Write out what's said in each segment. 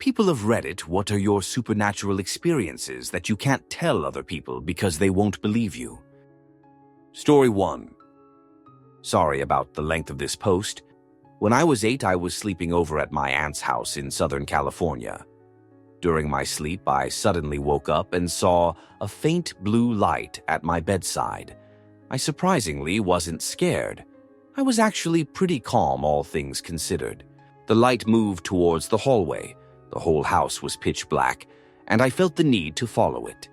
People of Reddit, what are your supernatural experiences that you can't tell other people because they won't believe you? Story 1. Sorry about the length of this post. When I was 8, I was sleeping over at my aunt's house in Southern California. During my sleep, I suddenly woke up and saw a faint blue light at my bedside. I surprisingly wasn't scared. I was actually pretty calm, all things considered. The light moved towards the hallway. The whole house was pitch black, and I felt the need to follow it.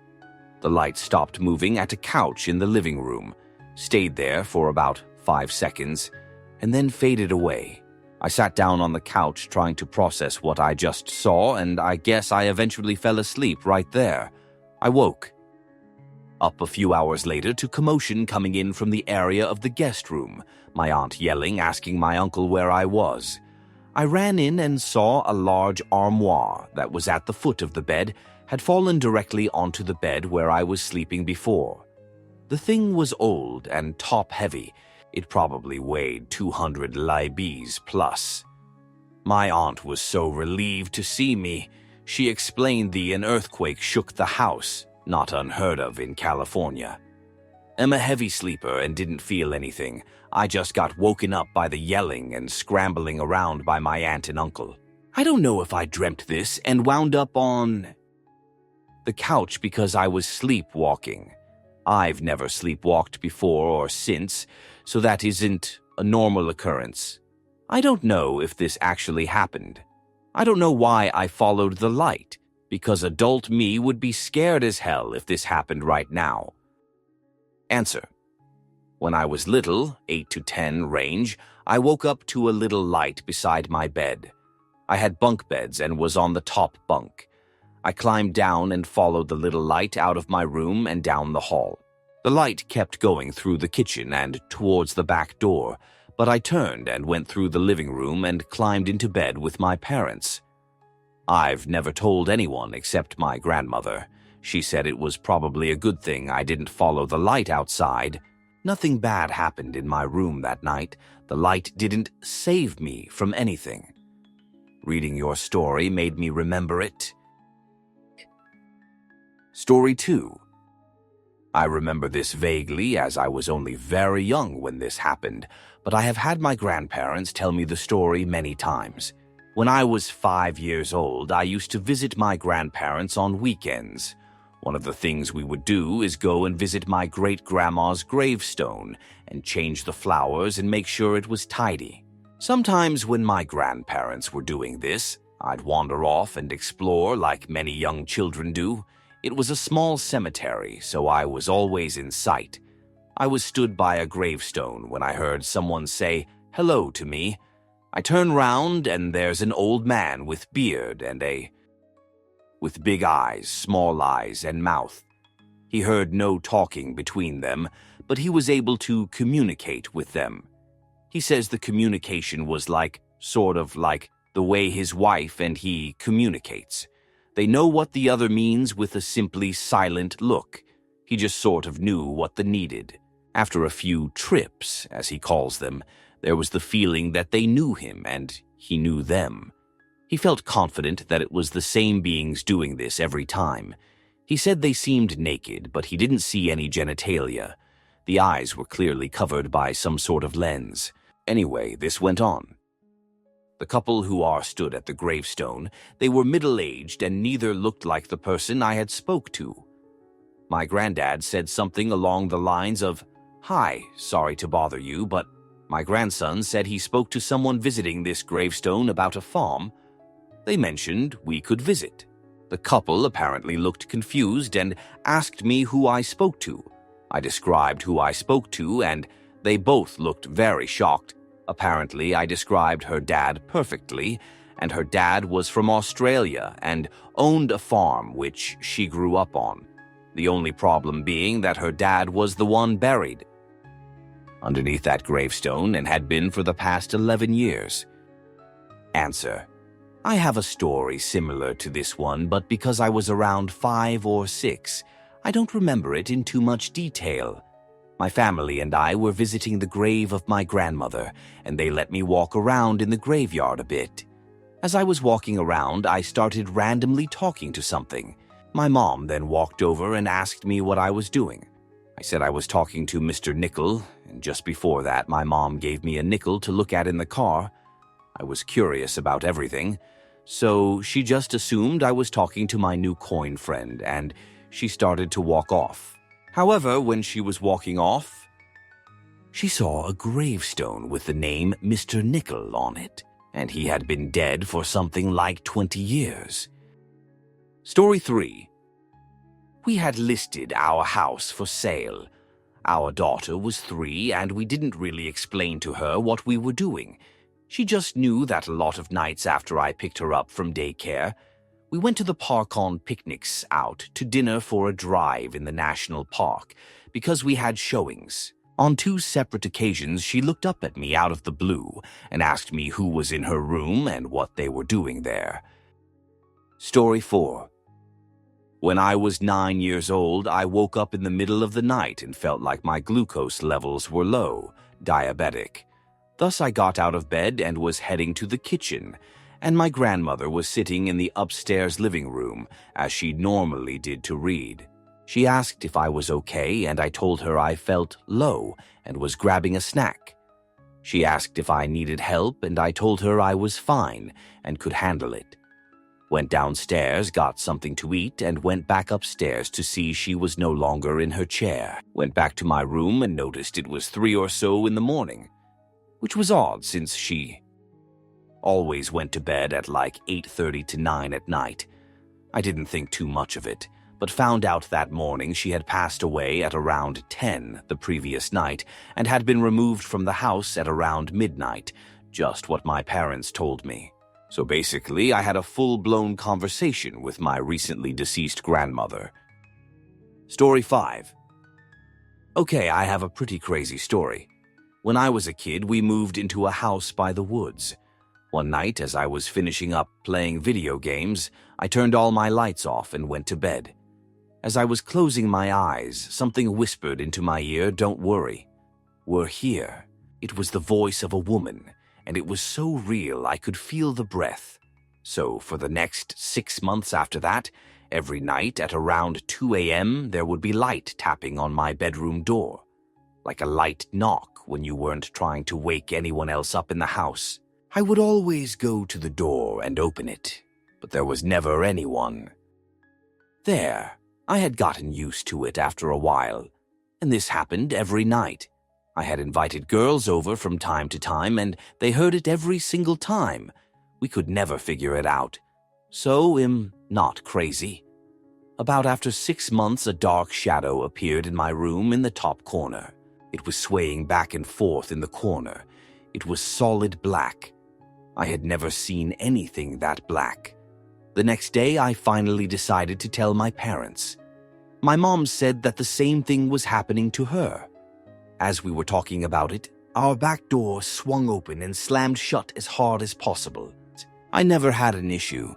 The light stopped moving at a couch in the living room, stayed there for about 5 seconds, and then faded away. I sat down on the couch trying to process what I just saw, and I guess I eventually fell asleep right there. I woke up a few hours later to commotion coming in from the area of the guest room, my aunt yelling, asking my uncle where I was. I ran in and saw a large armoire that was at the foot of the bed had fallen directly onto the bed where I was sleeping before. The thing was old and top-heavy. It probably weighed 200 libs plus. My aunt was so relieved to see me. She explained an earthquake shook the house, not unheard of in California. I'm a heavy sleeper and didn't feel anything. I just got woken up by the yelling and scrambling around by my aunt and uncle. I don't know if I dreamt this and wound up on the couch because I was sleepwalking. I've never sleepwalked before or since, so that isn't a normal occurrence. I don't know if this actually happened. I don't know why I followed the light, because adult me would be scared as hell if this happened right now. Answer. When I was little, 8 to 10 range, I woke up to a little light beside my bed. I had bunk beds and was on the top bunk. I climbed down and followed the little light out of my room and down the hall. The light kept going through the kitchen and towards the back door, but I turned and went through the living room and climbed into bed with my parents. I've never told anyone except my grandmother. She said it was probably a good thing I didn't follow the light outside. Nothing bad happened in my room that night. The light didn't save me from anything. Reading your story made me remember it. Story 2. I remember this vaguely as I was only very young when this happened, but I have had my grandparents tell me the story many times. When I was 5 years old, I used to visit my grandparents on weekends. One of the things we would do is go and visit my great-grandma's gravestone and change the flowers and make sure it was tidy. Sometimes when my grandparents were doing this, I'd wander off and explore like many young children do. It was a small cemetery, so I was always in sight. I was stood by a gravestone when I heard someone say hello to me. I turn round and there's an old man with beard and with big eyes, small eyes, and mouth. He heard no talking between them, but he was able to communicate with them. He says the communication was sort of like the way his wife and he communicates. They know what the other means with a simply silent look. He just sort of knew what they needed. After a few trips, as he calls them, there was the feeling that they knew him and he knew them. He felt confident that it was the same beings doing this every time. He said they seemed naked, but he didn't see any genitalia. The eyes were clearly covered by some sort of lens. Anyway, this went on. The couple who stood at the gravestone, they were middle-aged and neither looked like the person I had spoke to. My granddad said something along the lines of, "Hi, sorry to bother you, but..." My grandson said he spoke to someone visiting this gravestone about a farm. They mentioned we could visit. The couple apparently looked confused and asked me who I spoke to. I described who I spoke to, and they both looked very shocked. Apparently, I described her dad perfectly, and her dad was from Australia and owned a farm which she grew up on. The only problem being that her dad was the one buried underneath that gravestone and had been for the past 11 years. Answer. I have a story similar to this one, but because I was around 5 or 6, I don't remember it in too much detail. My family and I were visiting the grave of my grandmother, and they let me walk around in the graveyard a bit. As I was walking around, I started randomly talking to something. My mom then walked over and asked me what I was doing. I said I was talking to Mr. Nickel, and just before that, my mom gave me a nickel to look at in the car. I was curious about everything, so she just assumed I was talking to my new coin friend, and she started to walk off. However, when she was walking off, she saw a gravestone with the name Mr. Nickel on it, and he had been dead for something like 20 years. Story 3. We had listed our house for sale. Our daughter was 3, and we didn't really explain to her what we were doing. She just knew that a lot of nights after I picked her up from daycare, we went to the park on picnics, out to dinner for a drive in the national park, because we had showings. On 2 separate occasions, she looked up at me out of the blue and asked me who was in her room and what they were doing there. Story 4. When I was 9 years old, I woke up in the middle of the night and felt like my glucose levels were low, diabetic. Thus I got out of bed and was heading to the kitchen, and my grandmother was sitting in the upstairs living room, as she normally did, to read. She asked if I was okay, and I told her I felt low and was grabbing a snack. She asked if I needed help, and I told her I was fine and could handle it. Went downstairs, got something to eat, and went back upstairs to see she was no longer in her chair. Went back to my room and noticed it was 3 or so in the morning, which was odd since she always went to bed at like 8:30 to 9 at night. I didn't think too much of it, but found out that morning she had passed away at around 10 the previous night and had been removed from the house at around midnight, just what my parents told me. So basically, I had a full-blown conversation with my recently deceased grandmother. Story 5. Okay, I have a pretty crazy story. When I was a kid, we moved into a house by the woods. One night, as I was finishing up playing video games, I turned all my lights off and went to bed. As I was closing my eyes, something whispered into my ear, "Don't worry. We're here." It was the voice of a woman, and it was so real I could feel the breath. So for the next 6 months after that, every night at around 2 a.m., there would be light tapping on my bedroom door, like a light knock when you weren't trying to wake anyone else up in the house. I would always go to the door and open it, but there was never anyone there. I had gotten used to it after a while, and this happened every night. I had invited girls over from time to time, and they heard it every single time. We could never figure it out. So, not crazy. About after 6 months, a dark shadow appeared in my room in the top corner. It was swaying back and forth in the corner. It was solid black. I had never seen anything that black. The next day, I finally decided to tell my parents. My mom said that the same thing was happening to her. As we were talking about it, our back door swung open and slammed shut as hard as possible. I never had an issue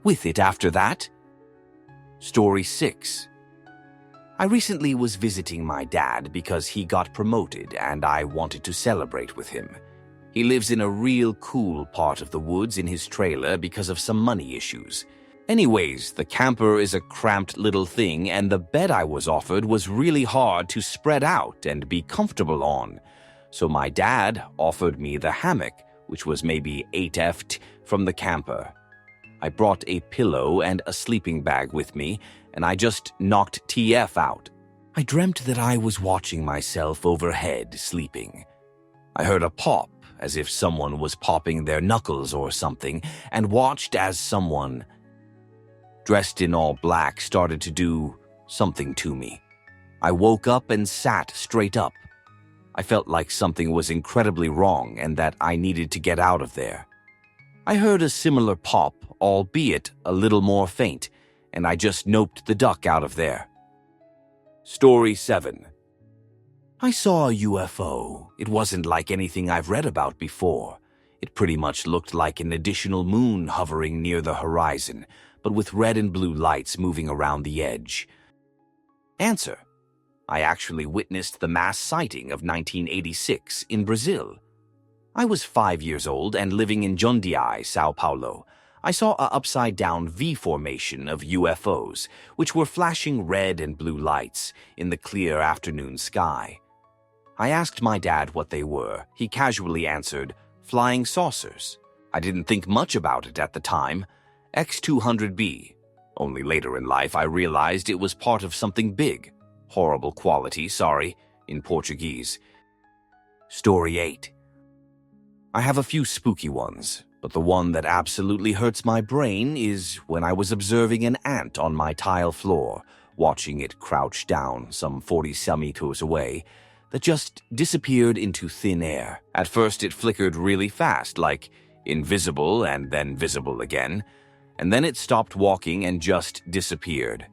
with it after that. Story 6. I recently was visiting my dad because he got promoted and I wanted to celebrate with him. He lives in a real cool part of the woods in his trailer because of some money issues. Anyways, the camper is a cramped little thing, and the bed I was offered was really hard to spread out and be comfortable on. So my dad offered me the hammock, which was maybe 8 from the camper. I brought a pillow and a sleeping bag with me, and I just knocked TF out. I dreamt that I was watching myself overhead sleeping. I heard a pop, as if someone was popping their knuckles or something, and watched as someone dressed in all black started to do something to me. I woke up and sat straight up. I felt like something was incredibly wrong and that I needed to get out of there. I heard a similar pop, albeit a little more faint, and I just noped the duck out of there. Story 7. I saw a UFO. It wasn't like anything I've read about before. It pretty much looked like an additional moon hovering near the horizon, but with red and blue lights moving around the edge. Answer. I actually witnessed the mass sighting of 1986 in Brazil. I was 5 years old and living in Jundiaí, Sao Paulo. I saw a upside-down V formation of UFOs, which were flashing red and blue lights in the clear afternoon sky. I asked my dad what they were. He casually answered, "Flying saucers." I didn't think much about it at the time. X-200B. Only later in life I realized it was part of something big. Horrible quality, sorry, in Portuguese. Story 8. I have a few spooky ones, but the one that absolutely hurts my brain is when I was observing an ant on my tile floor, watching it crouch down some 40 meters away, that just disappeared into thin air. At first it flickered really fast, like invisible and then visible again, and then it stopped walking and just disappeared.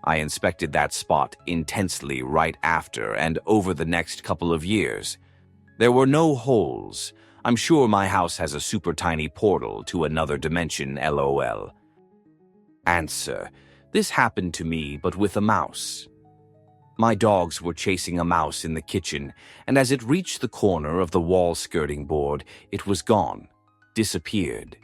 I inspected that spot intensely right after and over the next couple of years. There were no holes. I'm sure my house has a super tiny portal to another dimension, LOL. Answer. This happened to me, but with a mouse. My dogs were chasing a mouse in the kitchen, and as it reached the corner of the wall skirting board, it was gone, disappeared.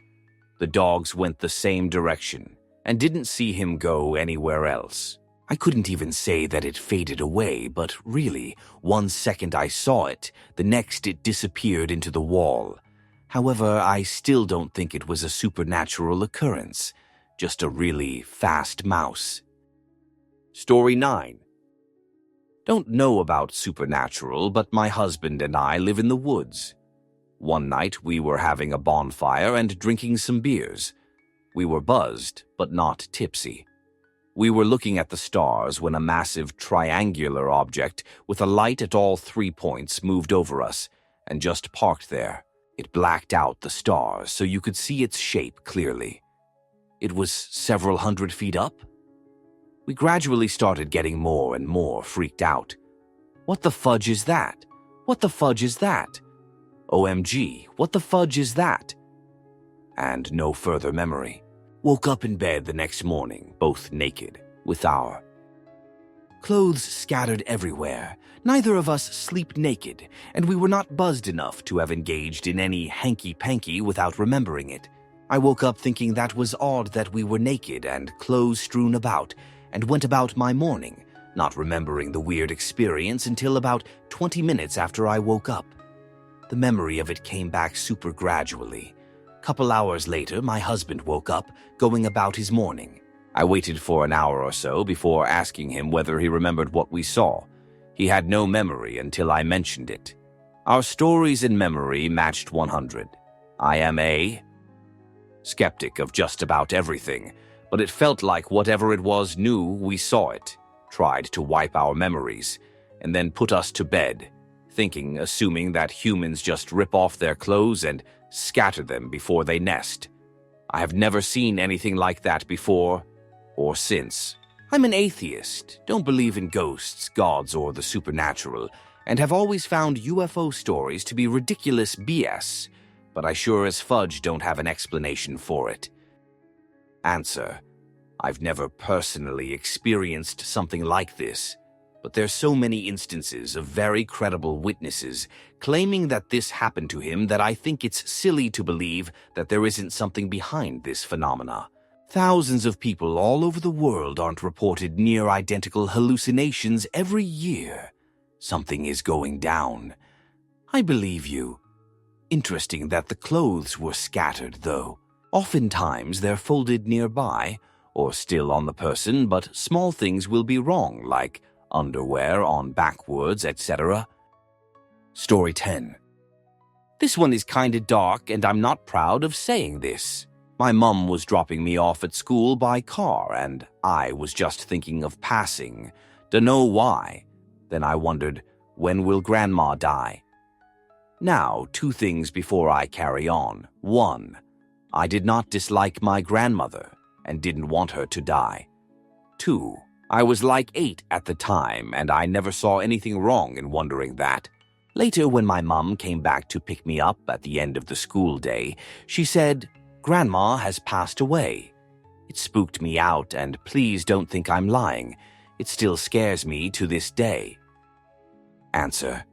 The dogs went the same direction and didn't see him go anywhere else. I couldn't even say that it faded away, but really, 1 second I saw it, the next it disappeared into the wall. However, I still don't think it was a supernatural occurrence, just a really fast mouse. Story 9. Don't know about supernatural, but my husband and I live in the woods. One night we were having a bonfire and drinking some beers. We were buzzed, but not tipsy. We were looking at the stars when a massive triangular object with a light at all 3 points moved over us and just parked there. It blacked out the stars so you could see its shape clearly. It was several hundred feet up. We gradually started getting more and more freaked out. What the fudge is that? What the fudge is that? OMG, what the fudge is that? And no further memory. Woke up in bed the next morning, both naked, with our clothes scattered everywhere. Neither of us sleep naked, and we were not buzzed enough to have engaged in any hanky-panky without remembering it. I woke up thinking that was odd that we were naked and clothes strewn about, and went about my morning, not remembering the weird experience until about 20 minutes after I woke up. The memory of it came back super gradually. Couple hours later, my husband woke up, going about his morning. I waited for an hour or so before asking him whether he remembered what we saw. He had no memory until I mentioned it. Our stories in memory matched 100. I am a skeptic of just about everything, but it felt like whatever it was knew we saw it, tried to wipe our memories, and then put us to bed, assuming that humans just rip off their clothes and scatter them before they nest. I have never seen anything like that before or since. I'm an atheist, don't believe in ghosts, gods, or the supernatural, and have always found UFO stories to be ridiculous BS, but I sure as fudge don't have an explanation for it. Answer. I've never personally experienced something like this, but there's so many instances of very credible witnesses claiming that this happened to him that I think it's silly to believe that there isn't something behind this phenomena. Thousands of people all over the world aren't reported near-identical hallucinations every year. Something is going down. I believe you. Interesting that the clothes were scattered, though. Oftentimes they're folded nearby, or still on the person, but small things will be wrong, like underwear on backwards, etc. Story 10. This one is kinda dark, and I'm not proud of saying this. My mum was dropping me off at school by car, and I was just thinking of passing. Dunno why. Then I wondered, when will Grandma die? Now, 2 things before I carry on. 1. I did not dislike my grandmother and didn't want her to die. 2. I was like 8 at the time, and I never saw anything wrong in wondering that. Later, when my mum came back to pick me up at the end of the school day, she said, "Grandma has passed away." It spooked me out, and please don't think I'm lying. It still scares me to this day. Answer.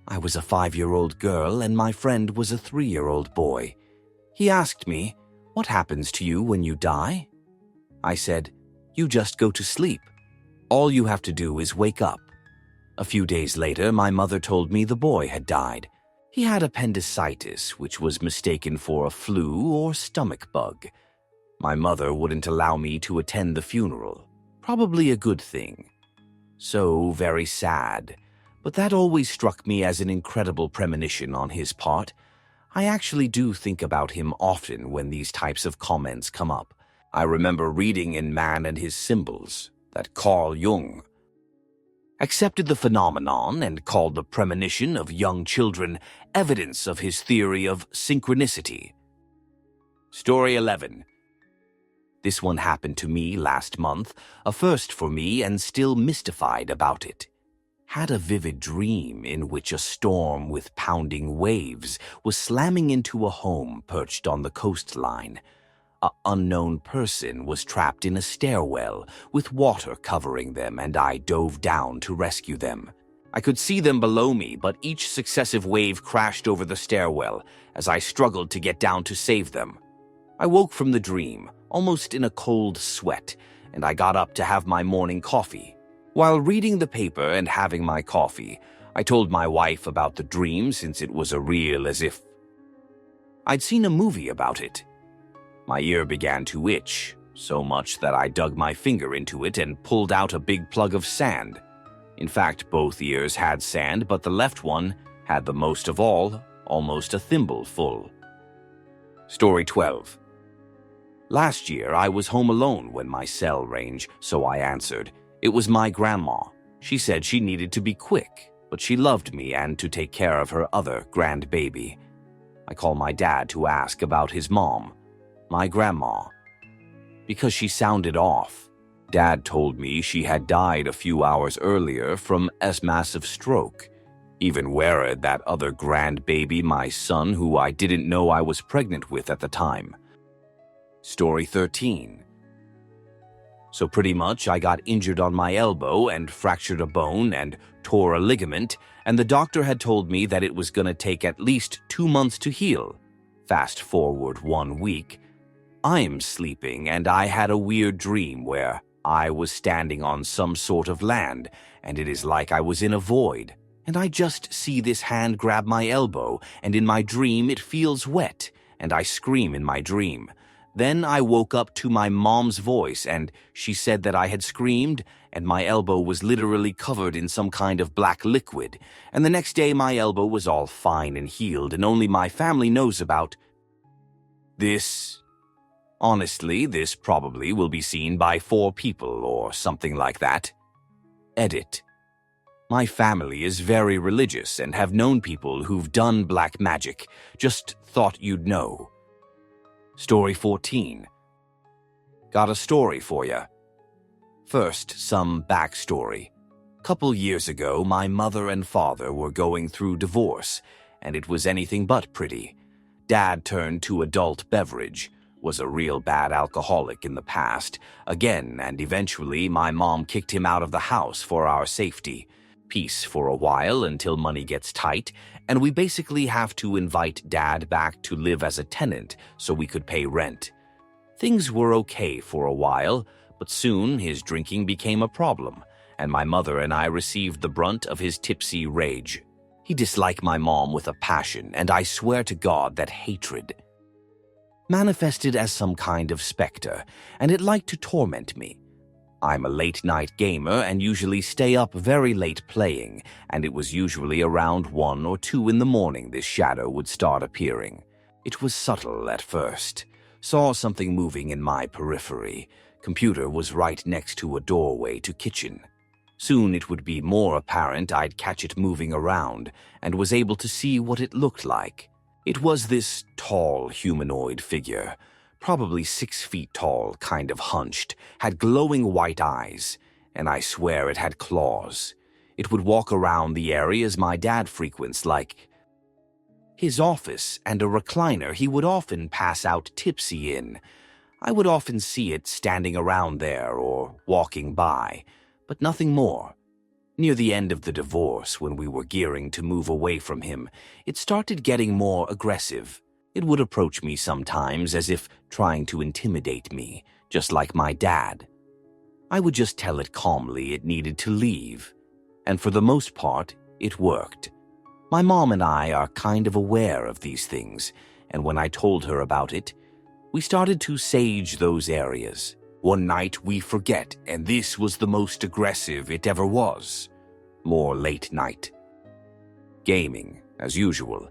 I was a 5-year-old girl and my friend was a 3-year-old boy. He asked me, "What happens to you when you die?" I said, "You just go to sleep. All you have to do is wake up." A few days later, my mother told me the boy had died. He had appendicitis, which was mistaken for a flu or stomach bug. My mother wouldn't allow me to attend the funeral. Probably a good thing. So very sad. But that always struck me as an incredible premonition on his part. I actually do think about him often when these types of comments come up. I remember reading in Man and His Symbols that Carl Jung accepted the phenomenon and called the premonition of young children evidence of his theory of synchronicity. Story 11. This one happened to me last month, a first for me and still mystified about it. Had a vivid dream in which a storm with pounding waves was slamming into a home perched on the coastline. An unknown person was trapped in a stairwell with water covering them, and I dove down to rescue them. I could see them below me, but each successive wave crashed over the stairwell as I struggled to get down to save them. I woke from the dream, almost in a cold sweat, and I got up to have my morning coffee. While reading the paper and having my coffee, I told my wife about the dream since it was as if I'd seen a movie about it. My ear began to itch, so much that I dug my finger into it and pulled out a big plug of sand. In fact, both ears had sand, but the left one had the most of all, almost a thimble full. Story 12. Last year, I was home alone when my cell rang, so I answered. It was my grandma. She said she needed to be quick, but she loved me and to take care of her other grandbaby. I called my dad to ask about his mom, my grandma, because she sounded off. Dad told me she had died a few hours earlier from a massive stroke. Even worried that other grandbaby, my son, who I didn't know I was pregnant with at the time. Story 13. So pretty much I got injured on my elbow and fractured a bone and tore a ligament, and the doctor had told me that it was going to take at least 2 months to heal. Fast forward 1 week. I'm sleeping and I had a weird dream where I was standing on some sort of land and it is like I was in a void. And I just see this hand grab my elbow, and in my dream it feels wet, and I scream in my dream. Then I woke up to my mom's voice, and she said that I had screamed, and my elbow was literally covered in some kind of black liquid, and the next day my elbow was all fine and healed, and only my family knows about this. Honestly, this probably will be seen by 4 people or something like that. Edit. My family is very religious and have known people who've done black magic. Just thought you'd know. Story 14. Got a story for ya. First, some backstory. Couple years ago, my mother and father were going through divorce, and it was anything but pretty. Dad turned to adult beverage, was a real bad alcoholic in the past, again, and eventually my mom kicked him out of the house for our safety. Peace for a while until money gets tight, and we basically have to invite Dad back to live as a tenant so we could pay rent. Things were okay for a while, but soon his drinking became a problem, and my mother and I received the brunt of his tipsy rage. He disliked my mom with a passion, and I swear to God that hatred manifested as some kind of specter, and it liked to torment me. I'm a late-night gamer and usually stay up very late playing, and it was usually around 1 or 2 in the morning this shadow would start appearing. It was subtle at first. Saw something moving in my periphery. Computer was right next to a doorway to kitchen. Soon it would be more apparent I'd catch it moving around, and was able to see what it looked like. It was this tall humanoid figure, probably 6 feet tall, kind of hunched, had glowing white eyes, and I swear it had claws. It would walk around the areas my dad frequents, like his office and a recliner he would often pass out tipsy in. I would often see it standing around there or walking by, but nothing more. Near the end of the divorce, when we were gearing to move away from him, it started getting more aggressive. It would approach me sometimes as if trying to intimidate me, just like my dad. I would just tell it calmly it needed to leave, and for the most part, it worked. My mom and I are kind of aware of these things, and when I told her about it, we started to sage those areas. One night we forget, and this was the most aggressive it ever was. More late night. Gaming, as usual.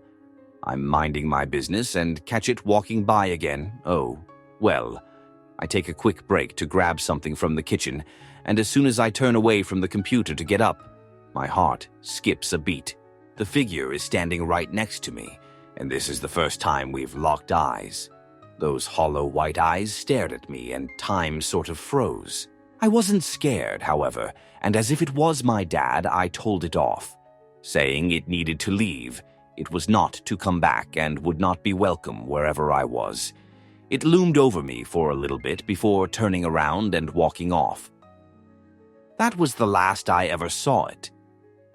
I'm minding my business and catch it walking by again. Oh, well. I take a quick break to grab something from the kitchen, and as soon as I turn away from the computer to get up, my heart skips a beat. The figure is standing right next to me, and this is the first time we've locked eyes. Those hollow white eyes stared at me, and time sort of froze. I wasn't scared, however, and as if it was my dad, I told it off, saying it needed to leave. It was not to come back and would not be welcome wherever I was. It loomed over me for a little bit before turning around and walking off. That was the last I ever saw it.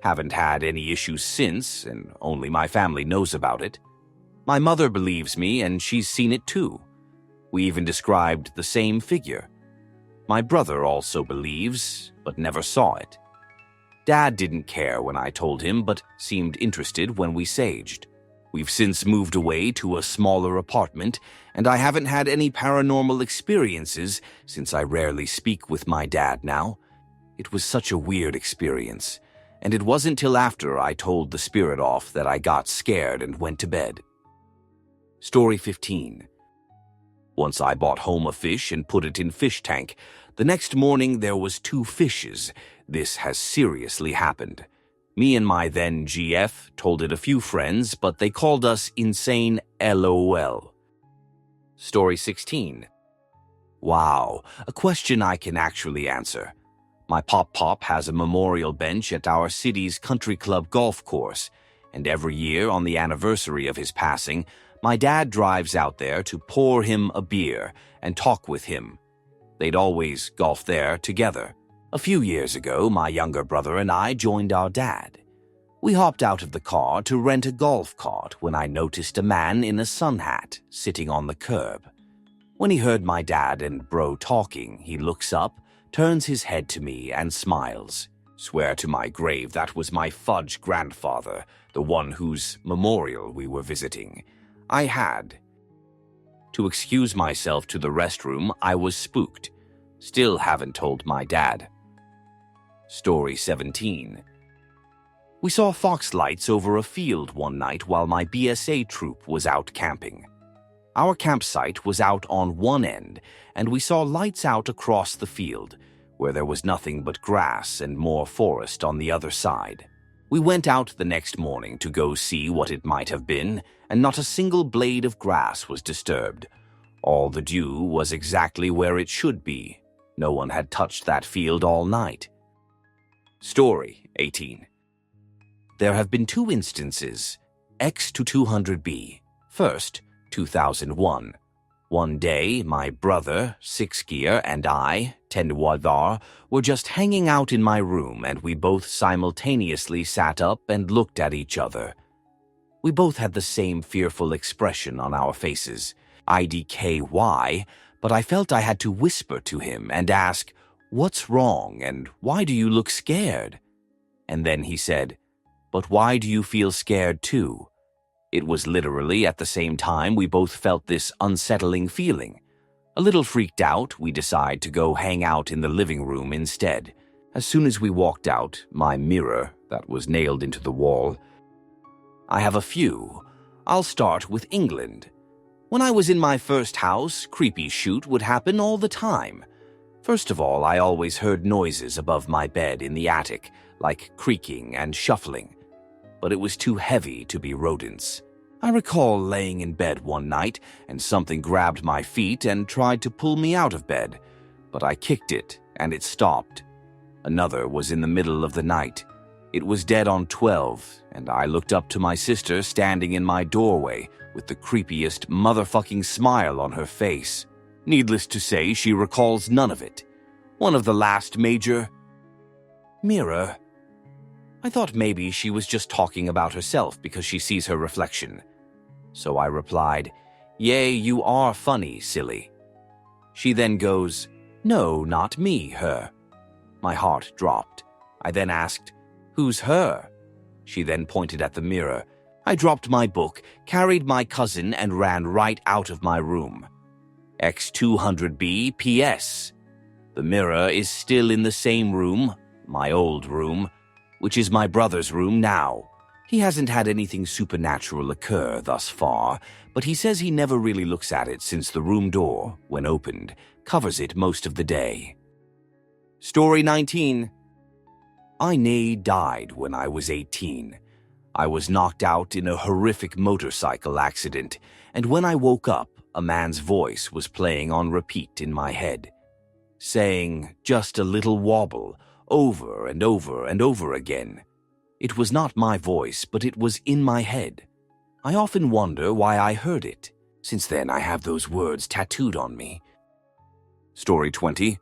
Haven't had any issues since, and only my family knows about it. My mother believes me, and she's seen it too. We even described the same figure. My brother also believes, but never saw it. Dad didn't care when I told him, but seemed interested when we saged. We've since moved away to a smaller apartment, and I haven't had any paranormal experiences since I rarely speak with my dad now. It was such a weird experience, and it wasn't till after I told the spirit off that I got scared and went to bed. Story 15. Once I bought home a fish and put it in fish tank. The next morning there was 2 fishes. This has seriously happened. Me and my then GF told it a few friends, but they called us insane LOL. Story 16. Wow, a question I can actually answer. My Pop has a memorial bench at our city's country club golf course, and every year on the anniversary of his passing, my dad drives out there to pour him a beer and talk with him. They'd always golf there together. A few years ago, my younger brother and I joined our dad. We hopped out of the car to rent a golf cart when I noticed a man in a sun hat sitting on the curb. When he heard my dad and bro talking, he looks up, turns his head to me, and smiles. Swear to my grave that was my fudge grandfather, the one whose memorial we were visiting. I had to excuse myself to the restroom. I was spooked. Still haven't told my dad. Story 17. We saw fox lights over a field one night while my BSA troop was out camping. Our campsite was out on one end, and we saw lights out across the field, where there was nothing but grass and more forest on the other side. We went out the next morning to go see what it might have been, and not a single blade of grass was disturbed. All the dew was exactly where it should be. No one had touched that field all night. Story 18. There have been 2 instances, X to 200B. First, 2001. One day, my brother, 6 Gear, and I, Tenwadar, were just hanging out in my room, and we both simultaneously sat up and looked at each other. We both had the same fearful expression on our faces, IDKY, but I felt I had to whisper to him and ask, "What's wrong, and why do you look scared?" And then he said, "But why do you feel scared too?" It was literally at the same time we both felt this unsettling feeling. A little freaked out, we decided to go hang out in the living room instead. As soon as we walked out, my mirror, that was nailed into the wall. I have a few. I'll start with England. When I was in my first house, creepy shoot would happen all the time. First of all, I always heard noises above my bed in the attic, like creaking and shuffling. But it was too heavy to be rodents. I recall laying in bed one night and something grabbed my feet and tried to pull me out of bed, but I kicked it and it stopped. Another was in the middle of the night. It was dead on 12, and I looked up to my sister standing in my doorway with the creepiest motherfucking smile on her face. Needless to say, she recalls none of it. One of the last major... Mirror, I thought maybe she was just talking about herself because she sees her reflection. So I replied, "Yea, you are funny, silly." She then goes, "No, not me, her." My heart dropped. I then asked, "Who's her?" She then pointed at the mirror. I dropped my book, carried my cousin, and ran right out of my room. X200B PS. The mirror is still in the same room, my old room, which is my brother's room now. He hasn't had anything supernatural occur thus far, but he says he never really looks at it since the room door, when opened, covers it most of the day. Story 19. I nearly died when I was 18. I was knocked out in a horrific motorcycle accident, and when I woke up, a man's voice was playing on repeat in my head, saying, "Just a little wobble," over and over and over again. It was not my voice, but it was in my head. I often wonder why I heard it. Since then, I have those words tattooed on me. Story 20.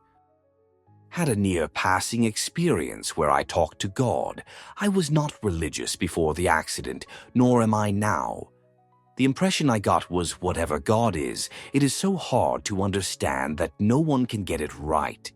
Had a near-passing experience where I talked to God. I was not religious before the accident, nor am I now. The impression I got was whatever God is, it is so hard to understand that no one can get it right.